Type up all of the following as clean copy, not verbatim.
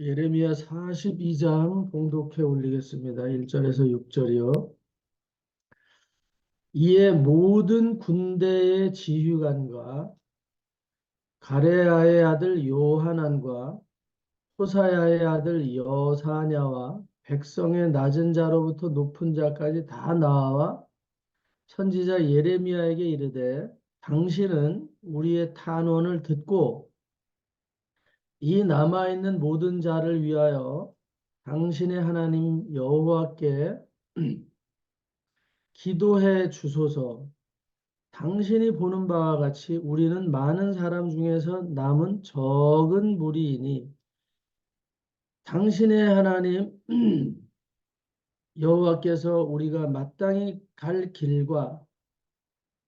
예레미야 42장 봉독해 올리겠습니다. 1절에서 6절이요. 이에 모든 군대의 지휘관과 가레아의 아들 요하난과 호사야의 아들 여사냐와 백성의 낮은 자로부터 높은 자까지 다 나와 선지자 예레미야에게 이르되 당신은 우리의 탄원을 듣고 이 남아있는 모든 자를 위하여 당신의 하나님 여호와께 기도해 주소서. 당신이 보는 바와 같이 우리는 많은 사람 중에서 남은 적은 무리이니 당신의 하나님 여호와께서 우리가 마땅히 갈 길과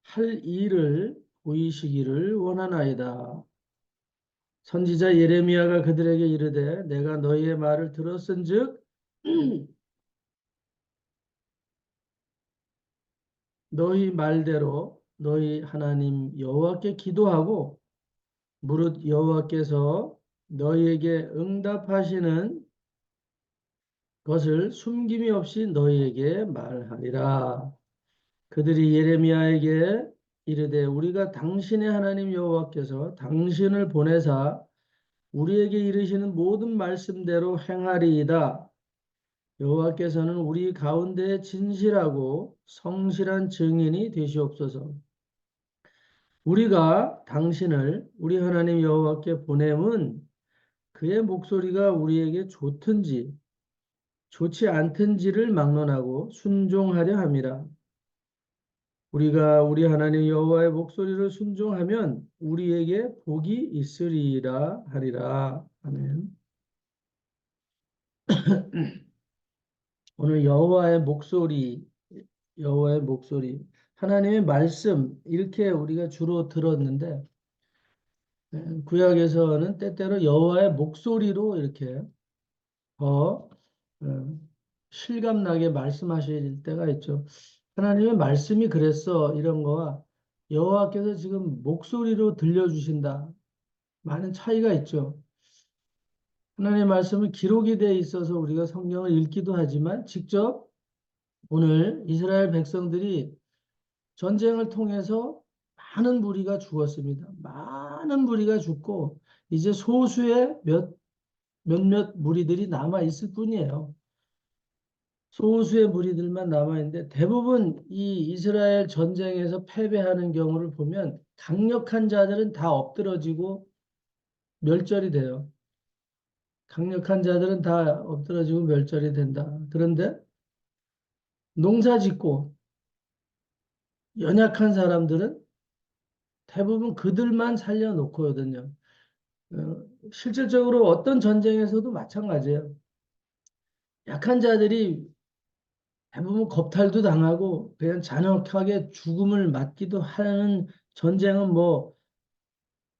할 일을 보이시기를 원하나이다. 선지자 예레미야가 그들에게 이르되 내가 너희의 말을 들었은즉 너희 말대로 너희 하나님 여호와께 기도하고 무릇 여호와께서 너희에게 응답하시는 것을 숨김이 없이 너희에게 말하리라. 그들이 예레미야에게 이르되 우리가 당신의 하나님 여호와께서 당신을 보내사 우리에게 이르시는 모든 말씀대로 행하리이다. 여호와께서는 우리 가운데 진실하고 성실한 증인이 되시옵소서. 우리가 당신을 우리 하나님 여호와께 보냄은 그의 목소리가 우리에게 좋든지 좋지 않든지를 막론하고 순종하려 함이라. 우리가 우리 하나님 여호와의 목소리를 순종하면 우리에게 복이 있으리라 하리라. 아멘. 오늘 여호와의 목소리, 하나님의 말씀 이렇게 우리가 주로 들었는데 구약에서는 때때로 여호와의 목소리로 이렇게 더 실감나게 말씀하실 때가 있죠. 하나님의 말씀이 그랬어 이런 거와 여호와께서 지금 목소리로 들려주신다. 많은 차이가 있죠. 하나님의 말씀은 기록이 되어 있어서 우리가 성경을 읽기도 하지만 직접 오늘 이스라엘 백성들이 전쟁을 통해서 많은 무리가 죽었습니다. 많은 무리가 죽고 이제 소수의 몇몇 무리들이 남아 있을 뿐이에요. 소수의 무리들만 남아있는데 대부분 이 이스라엘 전쟁에서 패배하는 경우를 보면 강력한 자들은 다 엎드러지고 멸절이 돼요. 강력한 자들은 다 엎드러지고 멸절이 된다. 그런데 농사 짓고 연약한 사람들은 대부분 그들만 살려놓거든요. 실질적으로 어떤 전쟁에서도 마찬가지예요. 약한 자들이 대부분 겁탈도 당하고 그냥 잔혹하게 죽음을 맞기도 하는 전쟁은 뭐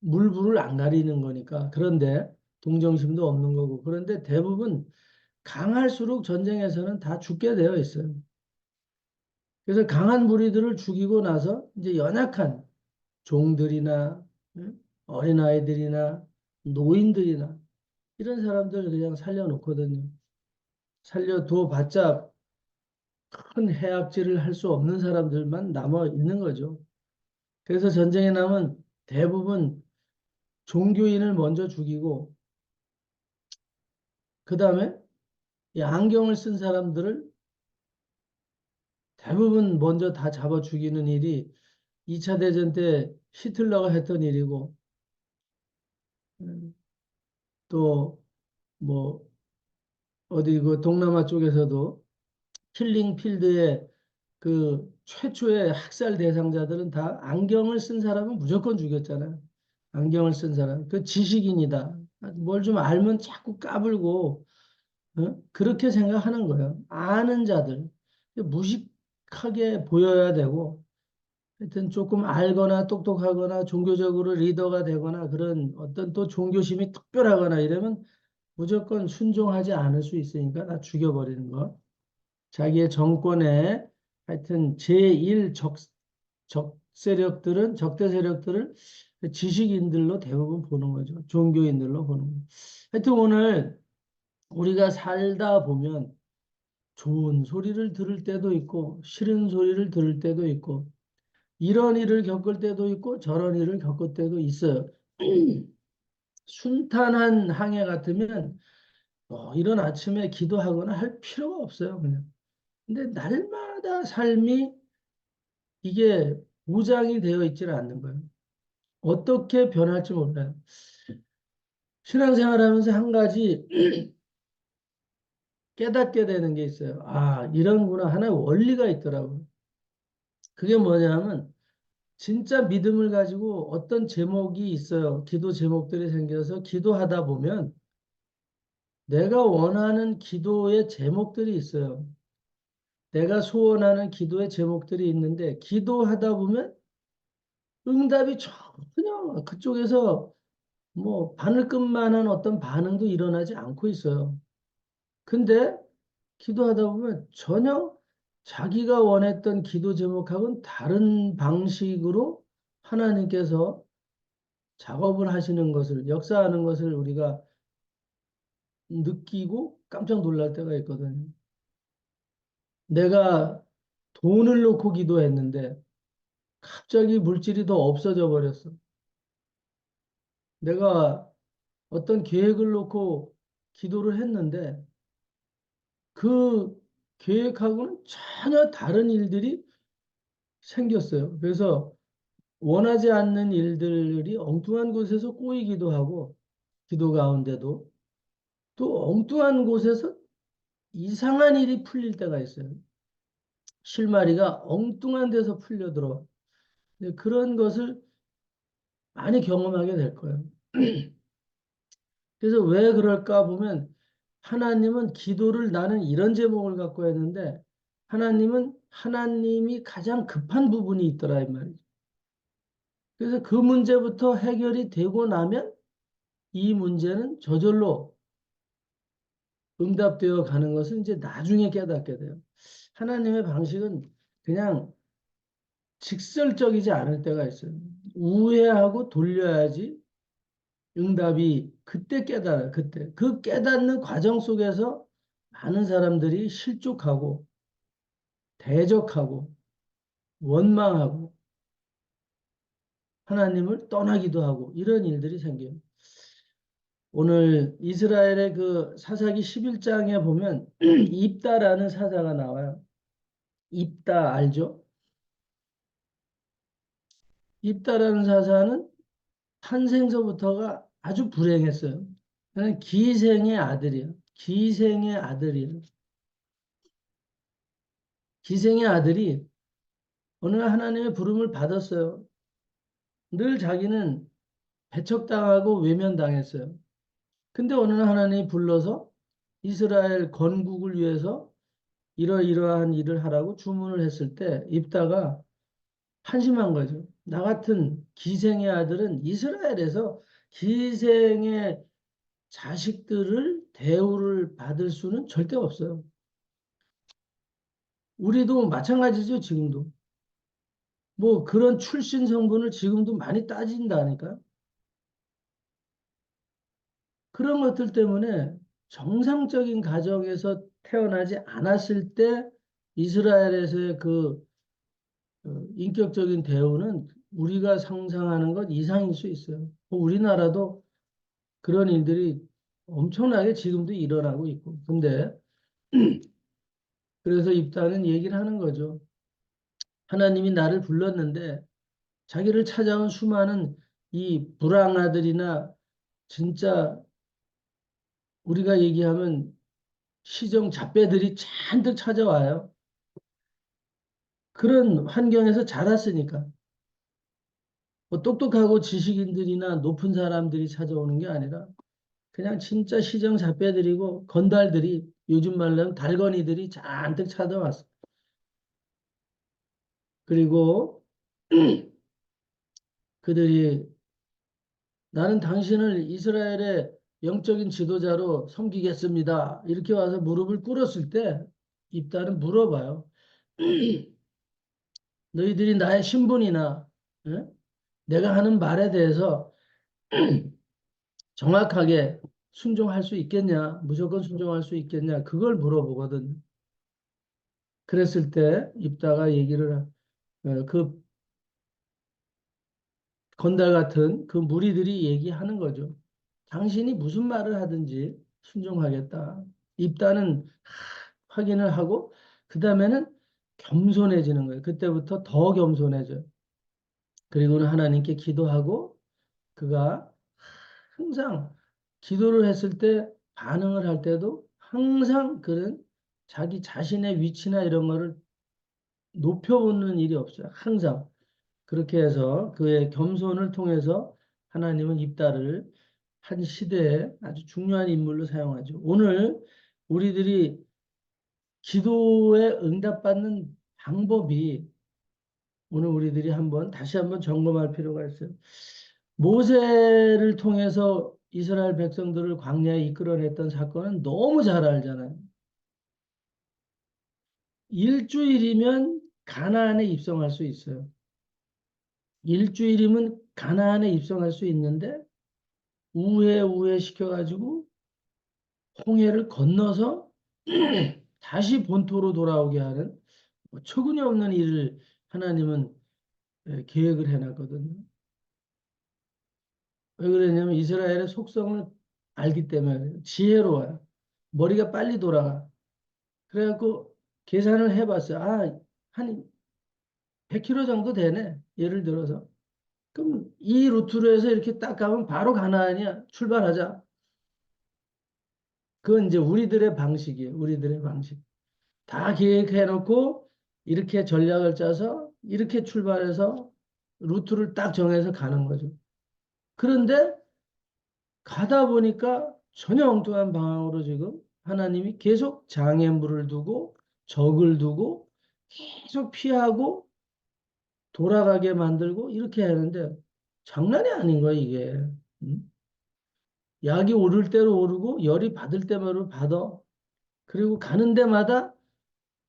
물불을 안 가리는 거니까. 그런데 동정심도 없는 거고. 그런데 대부분 강할수록 전쟁에서는 다 죽게 되어 있어요. 그래서 강한 무리들을 죽이고 나서 이제 연약한 종들이나 어린아이들이나 노인들이나 이런 사람들 그냥 살려놓거든요. 살려둬 봤자 큰 해악질을 할 수 없는 사람들만 남아 있는 거죠. 그래서 전쟁에 남은 대부분 종교인을 먼저 죽이고 그 다음에 이 안경을 쓴 사람들을 대부분 먼저 다 잡아 죽이는 일이 2차 대전 때 히틀러가 했던 일이고 또 뭐 어디 그 동남아 쪽에서도 킬링 필드의 그 최초의 학살 대상자들은 다 안경을 쓴 사람은 무조건 죽였잖아요. 안경을 쓴 사람. 그 지식인이다. 뭘 좀 알면 자꾸 까불고 그렇게 생각하는 거예요. 아는 자들. 무식하게 보여야 되고 하여튼 조금 알거나 똑똑하거나 종교적으로 리더가 되거나 그런 어떤 또 종교심이 특별하거나 이러면 무조건 순종하지 않을 수 있으니까 다 죽여버리는 거. 자기의 정권에 하여튼 제1 적대 세력들을 지식인들로 대부분 보는 거죠. 종교인들로 보는 거죠. 하여튼 오늘 우리가 살다 보면 좋은 소리를 들을 때도 있고 싫은 소리를 들을 때도 있고 이런 일을 겪을 때도 있고 저런 일을 겪을 때도 있어요. 순탄한 항해 같으면 이런 아침에 기도하거나 할 필요가 없어요, 그냥. 근데 날마다 삶이 이게 보장이 되어 있지는 않는 거예요. 어떻게 변할지 몰라요. 신앙생활하면서 한 가지 깨닫게 되는 게 있어요. 아, 이런구나. 하나의 원리가 있더라고요. 그게 뭐냐면 진짜 믿음을 가지고 어떤 제목이 있어요. 기도 제목들이 생겨서 기도하다 보면 내가 원하는 기도의 제목들이 있어요. 내가 소원하는 기도의 제목들이 있는데 기도하다 보면 응답이 전혀 그쪽에서 뭐 바늘끝만한 어떤 반응도 일어나지 않고 있어요. 근데 기도하다 보면 전혀 자기가 원했던 기도 제목하고는 다른 방식으로 하나님께서 작업을 하시는 것을, 역사하는 것을 우리가 느끼고 깜짝 놀랄 때가 있거든요. 내가 돈을 놓고 기도했는데 갑자기 물질이 더 없어져 버렸어. 내가 어떤 계획을 놓고 기도를 했는데 그 계획하고는 전혀 다른 일들이 생겼어요. 그래서 원하지 않는 일들이 엉뚱한 곳에서 꼬이기도 하고 기도 가운데도 또 엉뚱한 곳에서 이상한 일이 풀릴 때가 있어요. 실마리가 엉뚱한 데서 풀려 들어. 그런 것을 많이 경험하게 될 거예요. 그래서 왜 그럴까 보면 하나님은 기도를 나는 이런 제목을 갖고 했는데 하나님은 하나님이 가장 급한 부분이 있더라 이 말이죠. 그래서 그 문제부터 해결이 되고 나면 이 문제는 저절로 응답되어 가는 것을 이제 나중에 깨닫게 돼요. 하나님의 방식은 그냥 직설적이지 않을 때가 있어요. 우회하고 돌려야지 응답이 그때 깨달아요. 그때. 그 깨닫는 과정 속에서 많은 사람들이 실족하고 대적하고 원망하고 하나님을 떠나기도 하고 이런 일들이 생겨요. 오늘 이스라엘의 그 사사기 11장에 보면 입다라는 사자가 나와요. 입다 알죠? 입다라는 사자는 탄생서부터가 아주 불행했어요. 그는 기생의 아들이에요. 기생의 아들이에요. 기생의 아들이 어느 날 하나님의 부름을 받았어요. 늘 자기는 배척당하고 외면당했어요. 근데 어느 날 하나님이 불러서 이스라엘 건국을 위해서 이러이러한 일을 하라고 주문을 했을 때 입다가 한심한 거죠. 나 같은 기생의 아들은 이스라엘에서 기생의 자식들을 대우를 받을 수는 절대 없어요. 우리도 마찬가지죠, 지금도. 뭐 그런 출신 성분을 지금도 많이 따진다니까. 그런 것들 때문에 정상적인 가정에서 태어나지 않았을 때 이스라엘에서의 그 인격적인 대우는 우리가 상상하는 것 이상일 수 있어요. 뭐 우리나라도 그런 일들이 엄청나게 지금도 일어나고 있고. 근데 그래서 입다는 얘기를 하는 거죠. 하나님이 나를 불렀는데 자기를 찾아온 수많은 이 불황아들이나 진짜 우리가 얘기하면 시정 잡배들이 잔뜩 찾아와요. 그런 환경에서 자랐으니까. 뭐 똑똑하고 지식인들이나 높은 사람들이 찾아오는 게 아니라 그냥 진짜 시정 잡배들이고 건달들이 요즘 말로 하면 달건이들이 잔뜩 찾아왔어. 그리고 그들이 나는 당신을 이스라엘의 영적인 지도자로 섬기겠습니다. 이렇게 와서 무릎을 꿇었을 때 입다는 물어봐요. 너희들이 나의 신분이나 응? 내가 하는 말에 대해서 정확하게 순종할 수 있겠냐? 무조건 순종할 수 있겠냐? 그걸 물어보거든. 그랬을 때 입다가 그 건달 같은 그 무리들이 얘기하는 거죠. 당신이 무슨 말을 하든지 순종하겠다. 입다는 확인을 하고 그 다음에는 겸손해지는 거예요. 그때부터 더 겸손해져요. 그리고는 하나님께 기도하고 그가 항상 기도를 했을 때 반응을 할 때도 항상 그런 자기 자신의 위치나 이런 거를 높여오는 일이 없어요. 항상 그렇게 해서 그의 겸손을 통해서 하나님은 입다를 한 시대에 아주 중요한 인물로 사용하죠. 오늘 우리들이 기도에 응답받는 방법이 오늘 우리들이 다시 한번 점검할 필요가 있어요. 모세를 통해서 이스라엘 백성들을 광야에 이끌어냈던 사건은 너무 잘 알잖아요. 일주일이면 가나안에 입성할 수 있어요. 일주일이면 가나안에 입성할 수 있는데 우회 시켜가지고 홍해를 건너서 다시 본토로 돌아오게 하는 뭐 척은이 없는 일을 하나님은 계획을 해놨거든요. 왜 그러냐면 이스라엘의 속성을 알기 때문에 지혜로워요. 머리가 빨리 돌아가. 그래갖고 계산을 해봤어요. 아, 한 100km 정도 되네. 예를 들어서. 그럼 이 루트로 해서 이렇게 딱 가면 바로 가나안이야. 출발하자. 그건 이제 우리들의 방식이에요. 우리들의 방식. 다 계획해놓고 이렇게 전략을 짜서 이렇게 출발해서 루트를 딱 정해서 가는 거죠. 그런데 가다 보니까 전혀 엉뚱한 방향으로 지금 하나님이 계속 장애물을 두고 적을 두고 계속 피하고 돌아가게 만들고 이렇게 하는데 장난이 아닌 거야, 이게. 음? 약이 오를 대로 오르고 열이 받을 때마다 받아. 그리고 가는 데마다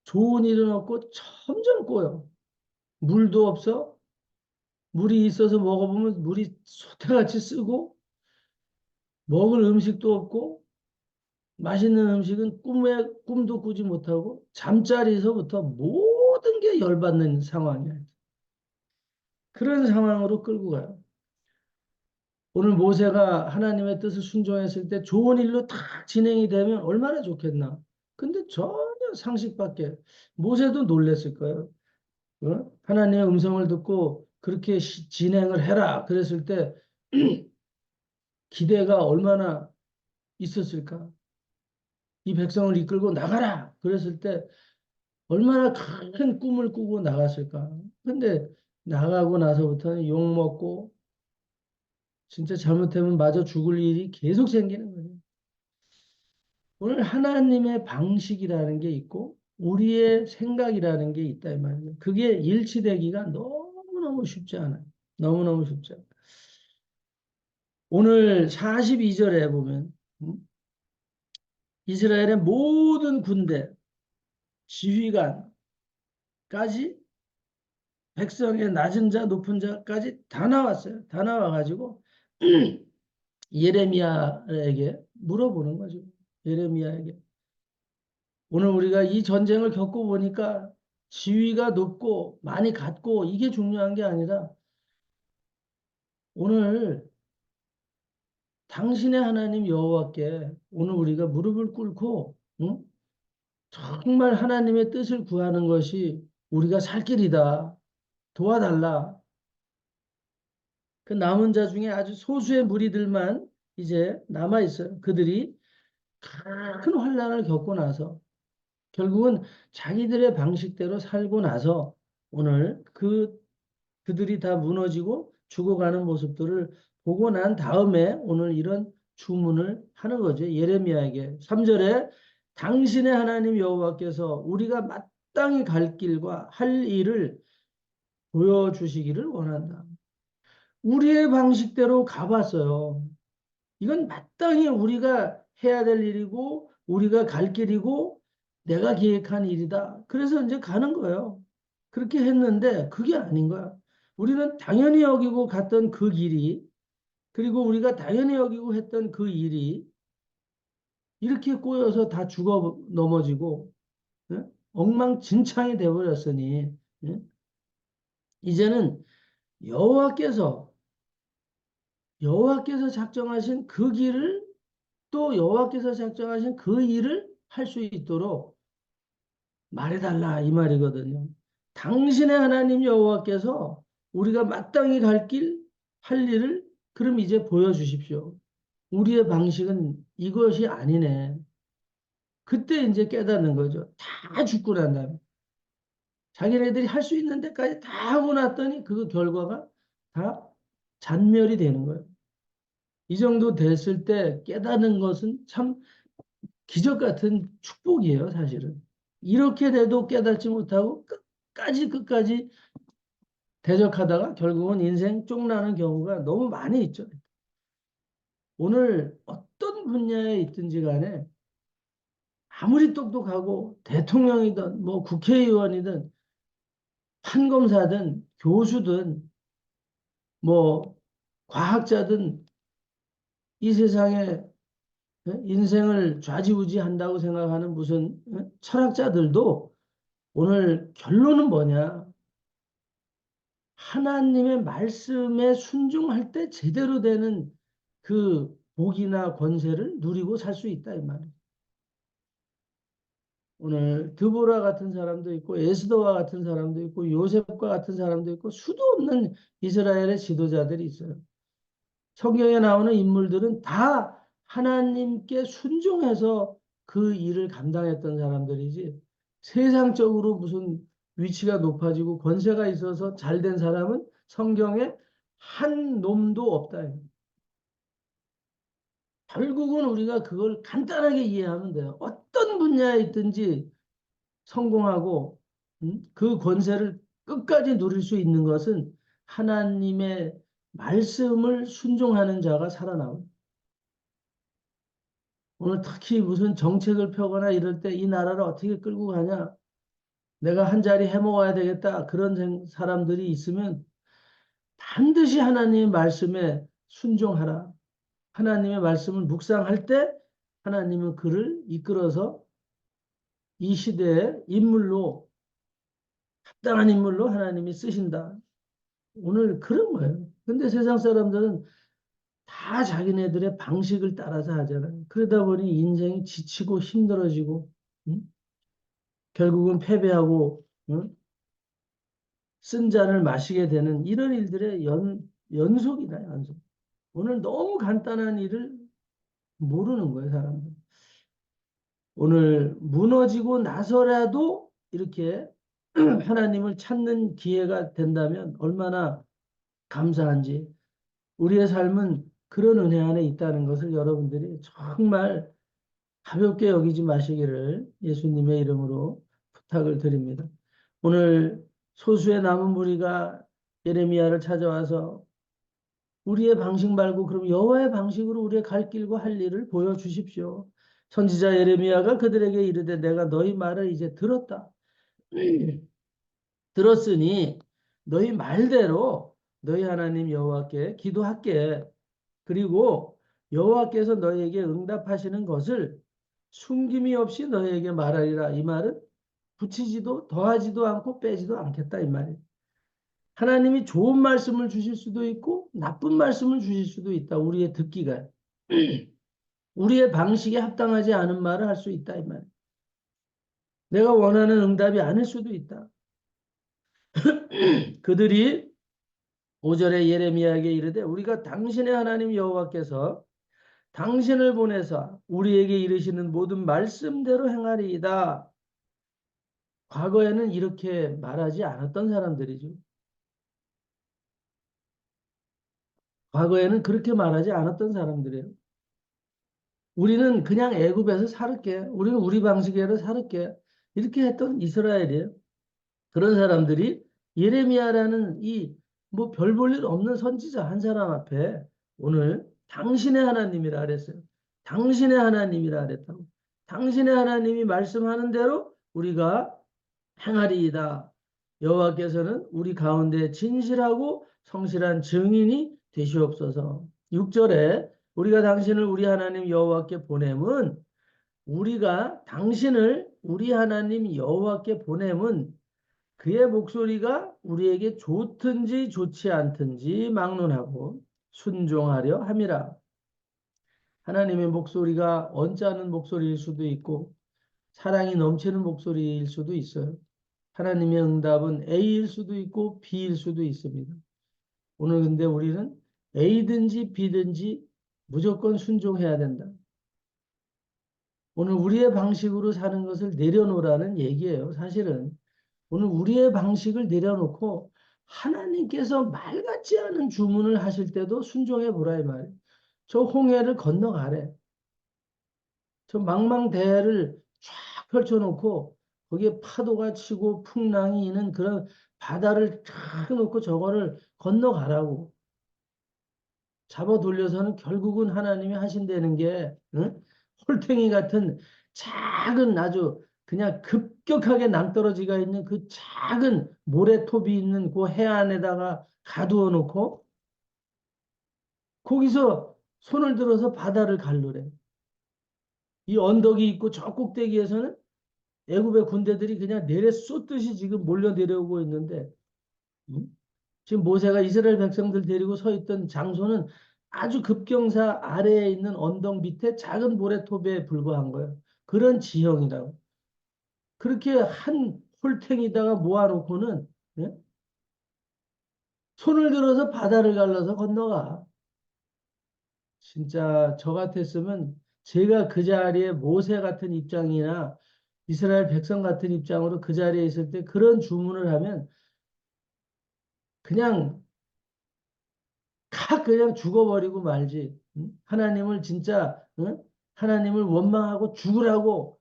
좋은 일은 없고 점점 꼬여. 물도 없어. 물이 있어서 먹어보면 물이 솥같이 쓰고 먹을 음식도 없고 맛있는 음식은 꿈도 꾸지 못하고 잠자리에서부터 모든 게 열받는 상황이야. 그런 상황으로 끌고 가요. 오늘 모세가 하나님의 뜻을 순종했을 때 좋은 일로 다 진행이 되면 얼마나 좋겠나. 근데 전혀 상식 밖에. 모세도 놀랬을 거예요. 어? 하나님의 음성을 듣고 그렇게 진행을 해라. 그랬을 때 기대가 얼마나 있었을까. 이 백성을 이끌고 나가라. 그랬을 때 얼마나 큰 꿈을 꾸고 나갔을까. 근데 나가고 나서부터는 욕먹고 진짜 잘못하면 마저 죽을 일이 계속 생기는 거예요. 오늘 하나님의 방식이라는 게 있고 우리의 생각이라는 게 있다 이 말이에요. 그게 일치되기가 너무너무 쉽지 않아요. 너무너무 쉽지 않아요. 오늘 42절에 보면 이스라엘의 모든 군대 지휘관까지 백성의 낮은 자 높은 자까지 다 나왔어요. 다 나와가지고 예레미야에게 물어보는 거죠. 예레미야에게. 오늘 우리가 이 전쟁을 겪어보니까 지위가 높고 많이 갖고 이게 중요한 게 아니라 오늘 당신의 하나님 여호와께 오늘 우리가 무릎을 꿇고 응? 정말 하나님의 뜻을 구하는 것이 우리가 살 길이다. 도와달라. 그 남은 자 중에 아주 소수의 무리들만 이제 남아 있어요. 그들이 큰 환난을 겪고 나서 결국은 자기들의 방식대로 살고 나서 오늘 그들이 다 무너지고 죽어가는 모습들을 보고 난 다음에 오늘 이런 주문을 하는 거죠. 예레미야에게 3절에 당신의 하나님 여호와께서 우리가 마땅히 갈 길과 할 일을 보여주시기를 원한다. 우리의 방식대로 가봤어요. 이건 마땅히 우리가 해야 될 일이고 우리가 갈 길이고 내가 계획한 일이다. 그래서 이제 가는 거예요. 그렇게 했는데 그게 아닌 거야. 우리는 당연히 여기고 갔던 그 길이 그리고 우리가 당연히 여기고 했던 그 일이 이렇게 꼬여서 다 죽어 넘어지고, 예? 엉망진창이 돼버렸으니, 예? 이제는 여호와께서 여호와께서 작정하신 그 길을, 또 여호와께서 작정하신 그 일을 할 수 있도록 말해달라 이 말이거든요. 당신의 하나님 여호와께서 우리가 마땅히 갈 길, 할 일을 그럼 이제 보여주십시오. 우리의 방식은 이것이 아니네. 그때 이제 깨닫는 거죠. 다 죽고 난 다음에. 자기네들이 할 수 있는 데까지 다 하고 났더니 그 결과가 다 잔멸이 되는 거예요. 이 정도 됐을 때 깨닫는 것은 참 기적 같은 축복이에요, 사실은. 이렇게 돼도 깨닫지 못하고 끝까지 대적하다가 결국은 인생 쪽나는 경우가 너무 많이 있죠. 오늘 어떤 분야에 있든지 간에 아무리 똑똑하고 대통령이든 뭐 국회의원이든 판검사든 교수든 뭐 과학자든 이 세상에 인생을 좌지우지한다고 생각하는 무슨 철학자들도 오늘 결론은 뭐냐? 하나님의 말씀에 순종할 때 제대로 되는 그 복이나 권세를 누리고 살 수 있다 이 말이에요. 오늘 드보라 같은 사람도 있고 에스더와 같은 사람도 있고 요셉과 같은 사람도 있고 수도 없는 이스라엘의 지도자들이 있어요. 성경에 나오는 인물들은 다 하나님께 순종해서 그 일을 감당했던 사람들이지 세상적으로 무슨 위치가 높아지고 권세가 있어서 잘 된 사람은 성경에 한 놈도 없다. 결국은 우리가 그걸 간단하게 이해하면 돼요. 어떤 분야에 있든지 성공하고 그 권세를 끝까지 누릴 수 있는 것은 하나님의 말씀을 순종하는 자가 살아남은. 오늘 특히 무슨 정책을 펴거나 이럴 때 이 나라를 어떻게 끌고 가냐? 내가 한 자리 해먹어야 되겠다. 그런 사람들이 있으면 반드시 하나님의 말씀에 순종하라. 하나님의 말씀을 묵상할 때 하나님은 그를 이끌어서 이 시대의 인물로, 합당한 인물로 하나님이 쓰신다. 오늘 그런 거예요. 근데 세상 사람들은 다 자기네들의 방식을 따라서 하잖아요. 그러다 보니 인생이 지치고 힘들어지고, 응? 결국은 패배하고, 응? 쓴 잔을 마시게 되는 이런 일들의 연속이다, 연속. 오늘 너무 간단한 일을 모르는 거예요, 사람들. 오늘 무너지고 나서라도 이렇게 하나님을 찾는 기회가 된다면 얼마나 감사한지. 우리의 삶은 그런 은혜 안에 있다는 것을 여러분들이 정말 가볍게 여기지 마시기를 예수님의 이름으로 부탁을 드립니다. 오늘 소수의 남은 무리가 예레미야를 찾아와서 우리의 방식 말고 그럼 여호와의 방식으로 우리의 갈 길과 할 일을 보여주십시오. 선지자 예레미야가 그들에게 이르되 내가 너희 말을 이제 들었다. 들었으니 너희 말대로 너희 하나님 여호와께 기도할게. 그리고 여호와께서 너희에게 응답하시는 것을 숨김이 없이 너희에게 말하리라. 이 말은 붙이지도 더하지도 않고 빼지도 않겠다 이 말이에요. 하나님이 좋은 말씀을 주실 수도 있고 나쁜 말씀을 주실 수도 있다. 우리의 듣기가. 우리의 방식에 합당하지 않은 말을 할 수 있다 이 말이에요. 내가 원하는 응답이 아닐 수도 있다. 그들이 5절에 예레미야에게 이르되 우리가 당신의 하나님 여호와께서 당신을 보내사 우리에게 이르시는 모든 말씀대로 행하리이다. 과거에는 이렇게 말하지 않았던 사람들이죠. 과거에는 그렇게 말하지 않았던 사람들이에요. 우리는 그냥 애굽에서 살을게. 우리는 우리 방식대로 살을게. 이렇게 했던 이스라엘이에요. 그런 사람들이 예레미야라는 이 뭐 별 볼 일 없는 선지자 한 사람 앞에 오늘 당신의 하나님이라 그랬어요. 당신의 하나님이라 그랬다고. 당신의 하나님이 말씀하는 대로 우리가 행하리이다. 여호와께서는 우리 가운데 진실하고 성실한 증인이 되시옵소서. 6절에 우리가 당신을 우리 하나님 여호와께 보냄은 우리가 당신을 우리 하나님 여호와께 보냄은 그의 목소리가 우리에게 좋든지 좋지 않든지 막론하고 순종하려 함이라. 하나님의 목소리가 언짢은 목소리일 수도 있고 사랑이 넘치는 목소리일 수도 있어요. 하나님의 응답은 A일 수도 있고 B일 수도 있습니다. 오늘 근데 우리는 A든지 B든지 무조건 순종해야 된다. 오늘 우리의 방식으로 사는 것을 내려놓으라는 얘기예요. 사실은 오늘 우리의 방식을 내려놓고 하나님께서 말 같지 않은 주문을 하실 때도 순종해 보라 이 말이에요. 저 홍해를 건너가래. 저 망망대해를 쫙 펼쳐놓고 거기에 파도가 치고 풍랑이 있는 그런 바다를 쫙 놓고 저거를 건너가라고. 잡아 돌려서는 결국은 하나님이 하신다는 게 응? 홀탱이 같은 작은 아주 그냥 급격하게 낭떠러지가 있는 그 작은 모래톱이 있는 그 해안에다가 가두어 놓고 거기서 손을 들어서 바다를 가르래. 이 언덕이 있고 저 꼭대기에서는 애굽의 군대들이 그냥 내려 쏟듯이 지금 몰려 내려오고 있는데 응? 지금 모세가 이스라엘 백성들 데리고 서 있던 장소는 아주 급경사 아래에 있는 언덕 밑에 작은 모래톱에 불과한 거예요. 그런 지형이라고. 그렇게 한 홀탱이다가 모아놓고는 예? 손을 들어서 바다를 갈라서 건너가. 진짜 저 같았으면 제가 그 자리에 모세 같은 입장이나 이스라엘 백성 같은 입장으로 그 자리에 있을 때 그런 주문을 하면 그냥 그냥 죽어버리고 말지. 응? 하나님을 진짜 응? 하나님을 원망하고 죽으라고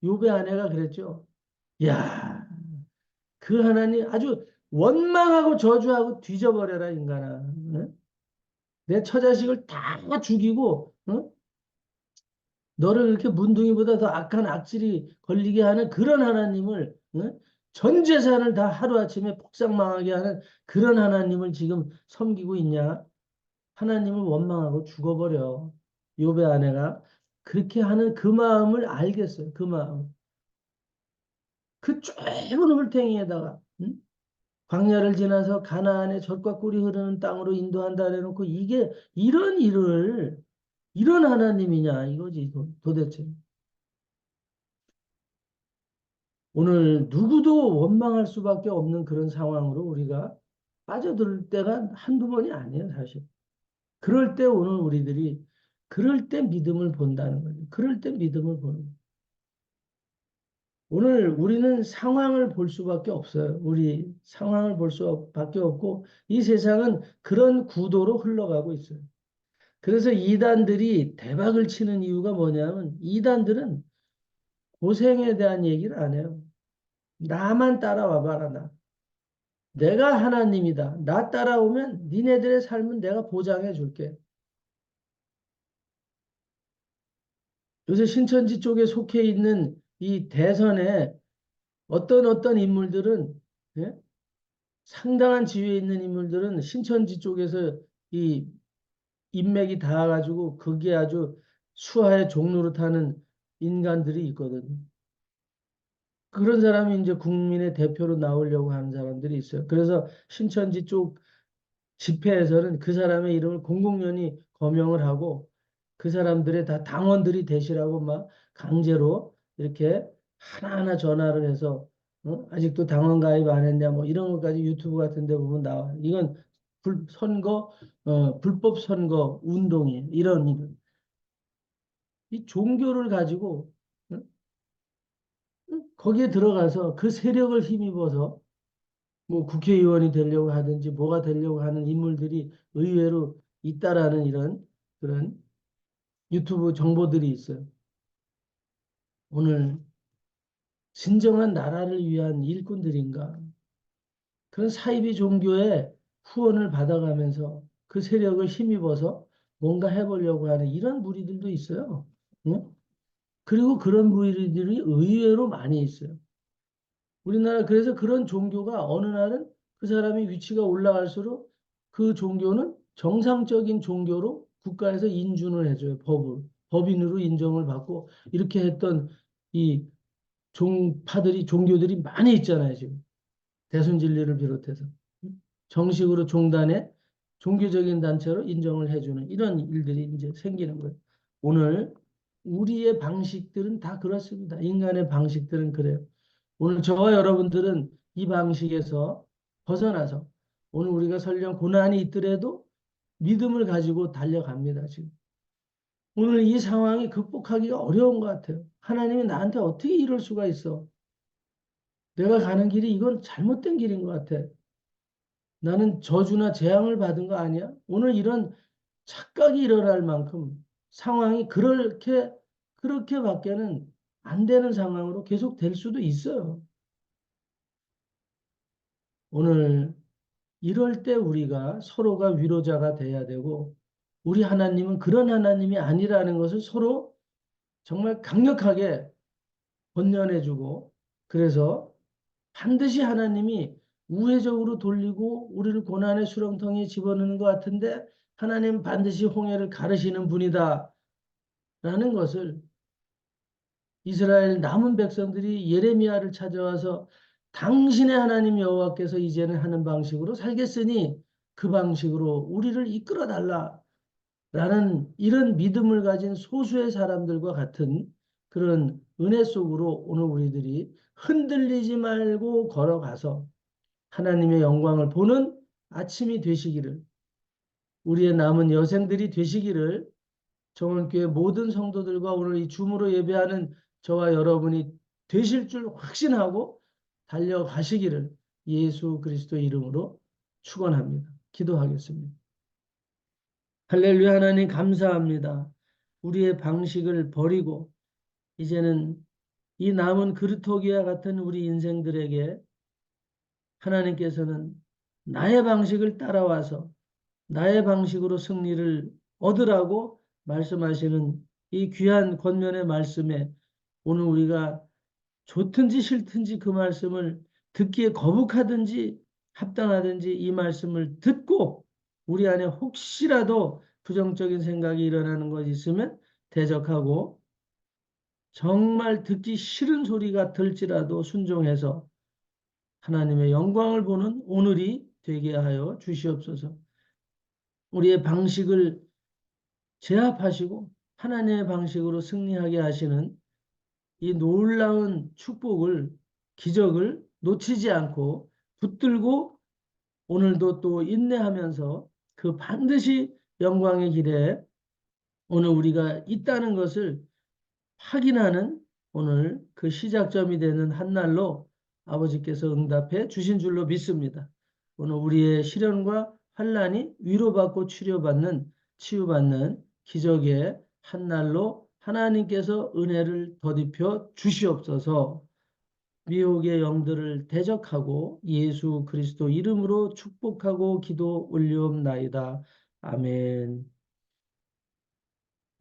요배 아내가 그랬죠. 야, 그 하나님 아주 원망하고 저주하고 뒤져버려라 인간아. 응? 내 처자식을 다 죽이고 응? 너를 이렇게 문둥이보다 더 악한 악질이 걸리게 하는 그런 하나님을 응? 전 재산을 다 하루아침에 폭삭망하게 하는 그런 하나님을 지금 섬기고 있냐? 하나님을 원망하고 죽어버려. 욥의 아내가 그렇게 하는 그 마음을 알겠어요. 그 마음. 그 좁은 홀탱이에다가 응? 광야를 지나서 가나안의 젖과 꿀이 흐르는 땅으로 인도한다 해놓고 이게 이런 일을 이런 하나님이냐 이거지 도대체. 오늘 누구도 원망할 수밖에 없는 그런 상황으로 우리가 빠져들 때가 한두 번이 아니에요, 사실. 그럴 때 오늘 우리들이 그럴 때 믿음을 본다는 거죠. 그럴 때 믿음을 보는 거예요. 오늘 우리는 상황을 볼 수밖에 없어요. 우리 상황을 볼 수밖에 없고 이 세상은 그런 구도로 흘러가고 있어요. 그래서 이단들이 대박을 치는 이유가 뭐냐면 이단들은 고생에 대한 얘기를 안 해요. 나만 따라와 봐라 나. 내가 하나님이다. 나 따라오면 니네들의 삶은 내가 보장해 줄게. 요새 신천지 쪽에 속해 있는 이 대선에 어떤 인물들은 예? 상당한 지위에 있는 인물들은 신천지 쪽에서 이 인맥이 닿아가지고 그게 아주 수하의 종로로 타는 인간들이 있거든요. 그런 사람이 이제 국민의 대표로 나오려고 하는 사람들이 있어요. 그래서 신천지 쪽 집회에서는 그 사람의 이름을 공공연히 거명을 하고 그 사람들의 다 당원들이 되시라고 막 강제로 이렇게 하나하나 전화를 해서 아직도 당원 가입 안 했냐 뭐 이런 것까지 유튜브 같은 데 보면 나와. 이건 선거 불법 선거 운동이에요. 이런 일은. 이 종교를 가지고 어? 거기에 들어가서 그 세력을 힘입어서 뭐 국회의원이 되려고 하든지 뭐가 되려고 하는 인물들이 의외로 있다라는 이런 그런 유튜브 정보들이 있어요. 오늘 진정한 나라를 위한 일꾼들인가? 그런 사이비 종교의 후원을 받아가면서 그 세력을 힘입어서 뭔가 해보려고 하는 이런 무리들도 있어요. 응? 그리고 그런 무리들이 의외로 많이 있어요. 우리나라 그래서 그런 종교가 어느 날은 그 사람이 위치가 올라갈수록 그 종교는 정상적인 종교로 국가에서 인준을 해줘요. 법인으로 인정을 받고 이렇게 했던 이 종파들이 종교들이 많이 있잖아요, 지금. 대순진리를 비롯해서. 정식으로 종단에 종교적인 단체로 인정을 해주는 이런 일들이 이제 생기는 거예요. 오늘 우리의 방식들은 다 그렇습니다. 인간의 방식들은 그래요. 오늘 저와 여러분들은 이 방식에서 벗어나서 오늘 우리가 설령 고난이 있더라도 믿음을 가지고 달려갑니다, 지금. 오늘 이 상황이 극복하기가 어려운 것 같아요. 하나님이 나한테 어떻게 이럴 수가 있어? 내가 가는 길이 이건 잘못된 길인 것 같아. 나는 저주나 재앙을 받은 거 아니야? 오늘 이런 착각이 일어날 만큼 상황이 그렇게밖에는 안 되는 상황으로 계속 될 수도 있어요. 오늘 이럴 때 우리가 서로가 위로자가 돼야 되고, 우리 하나님은 그런 하나님이 아니라는 것을 서로 정말 강력하게 권면해주고, 그래서 반드시 하나님이 우회적으로 돌리고 우리를 고난의 수렁텅이에 집어넣는 것 같은데, 하나님 반드시 홍해를 가르시는 분이다 라는 것을 이스라엘 남은 백성들이 예레미야를 찾아와서 당신의 하나님 여호와께서 이제는 하는 방식으로 살겠으니 그 방식으로 우리를 이끌어 달라라는 이런 믿음을 가진 소수의 사람들과 같은 그런 은혜 속으로 오늘 우리들이 흔들리지 말고 걸어가서 하나님의 영광을 보는 아침이 되시기를, 우리의 남은 여생들이 되시기를 정원교회 모든 성도들과 오늘 이 줌으로 예배하는 저와 여러분이 되실 줄 확신하고 달려가시기를 예수 그리스도 이름으로 축원합니다. 기도하겠습니다. 할렐루야. 하나님 감사합니다. 우리의 방식을 버리고 이제는 이 남은 그루터기와 같은 우리 인생들에게 하나님께서는 나의 방식을 따라와서 나의 방식으로 승리를 얻으라고 말씀하시는 이 귀한 권면의 말씀에 오늘 우리가 좋든지 싫든지 그 말씀을 듣기에 거북하든지 합당하든지 이 말씀을 듣고 우리 안에 혹시라도 부정적인 생각이 일어나는 것이 있으면 대적하고, 정말 듣기 싫은 소리가 들지라도 순종해서 하나님의 영광을 보는 오늘이 되게 하여 주시옵소서. 우리의 방식을 제압하시고 하나님의 방식으로 승리하게 하시는 이 놀라운 축복을, 기적을 놓치지 않고 붙들고 오늘도 또 인내하면서 그 반드시 영광의 길에 오늘 우리가 있다는 것을 확인하는 오늘 그 시작점이 되는 한 날로 아버지께서 응답해 주신 줄로 믿습니다. 오늘 우리의 시련과 환난이 위로받고 치유받는 기적의 한 날로 하나님께서 은혜를 더딥혀 주시옵소서. 미혹의 영들을 대적하고 예수 그리스도 이름으로 축복하고 기도 올리옵나이다. 아멘.